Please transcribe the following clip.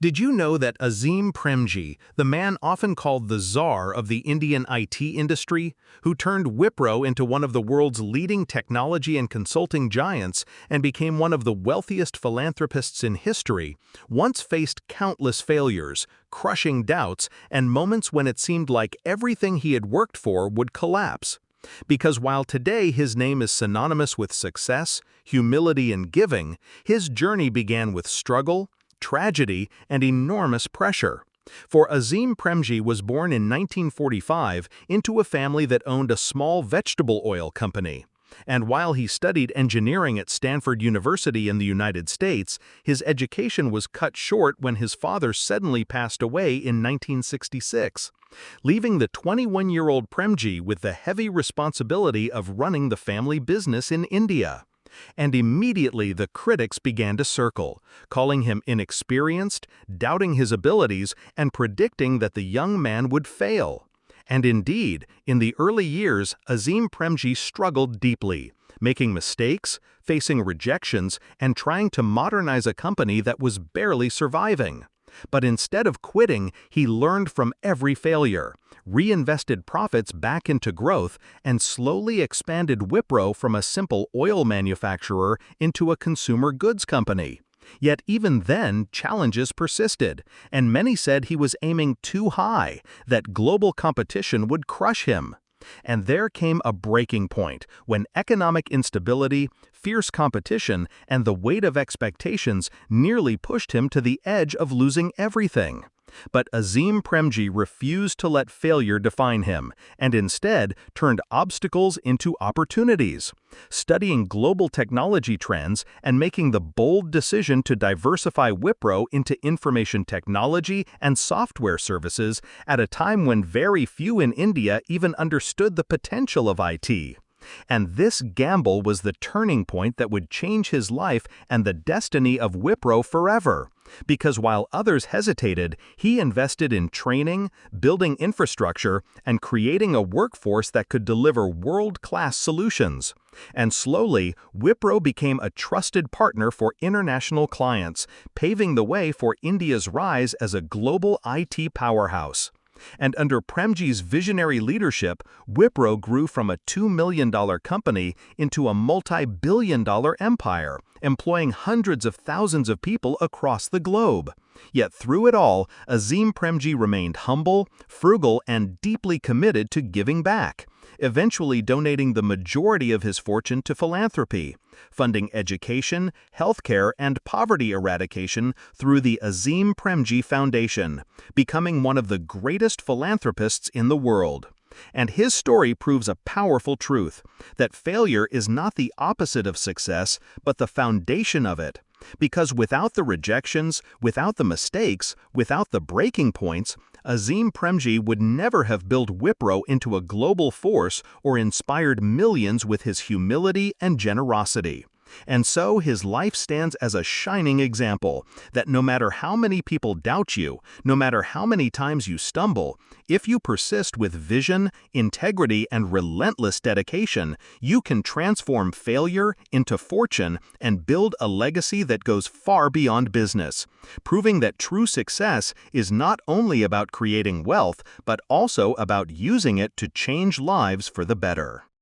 Did you know that Azim Premji, the man often called the czar of the Indian IT industry, who turned Wipro into one of the world's leading technology and consulting giants and became one of the wealthiest philanthropists in history, once faced countless failures, crushing doubts, and moments when it seemed like everything he had worked for would collapse? Because while today his name is synonymous with success, humility, and giving, his journey began with struggle, tragedy, and enormous pressure. For Azim Premji was born in 1945 into a family that owned a small vegetable oil company. And while he studied engineering at Stanford University in the United States, his education was cut short when his father suddenly passed away in 1966, leaving the 21-year-old Premji with the heavy responsibility of running the family business in India. And immediately the critics began to circle, calling him inexperienced, doubting his abilities, and predicting that the young man would fail. And indeed, in the early years, Azim Premji struggled deeply, making mistakes, facing rejections, and trying to modernize a company that was barely surviving. But instead of quitting, he learned from every failure, reinvested profits back into growth, and slowly expanded Wipro from a simple oil manufacturer into a consumer goods company. Yet even then, challenges persisted, and many said he was aiming too high, that global competition would crush him. And there came a breaking point when economic instability, fierce competition, and the weight of expectations nearly pushed him to the edge of losing everything. But Azim Premji refused to let failure define him, and instead turned obstacles into opportunities. Studying global technology trends and making the bold decision to diversify Wipro into information technology and software services at a time when very few in India even understood the potential of IT. And this gamble was the turning point that would change his life and the destiny of Wipro forever. Because while others hesitated, he invested in training, building infrastructure, and creating a workforce that could deliver world-class solutions. And slowly, Wipro became a trusted partner for international clients, paving the way for India's rise as a global IT powerhouse. And under Premji's visionary leadership, Wipro grew from a $2 million company into a multi-billion-dollar empire, employing hundreds of thousands of people across the globe. Yet through it all, Azim Premji remained humble, frugal, and deeply committed to giving back, eventually donating the majority of his fortune to philanthropy, funding education, healthcare, and poverty eradication through the Azim Premji Foundation, becoming one of the greatest philanthropists in the world. And his story proves a powerful truth, that failure is not the opposite of success, but the foundation of it. Because without the rejections, without the mistakes, without the breaking points, Azim Premji would never have built Wipro into a global force or inspired millions with his humility and generosity. And so his life stands as a shining example that no matter how many people doubt you, no matter how many times you stumble, if you persist with vision, integrity, and relentless dedication, you can transform failure into fortune and build a legacy that goes far beyond business, proving that true success is not only about creating wealth, but also about using it to change lives for the better.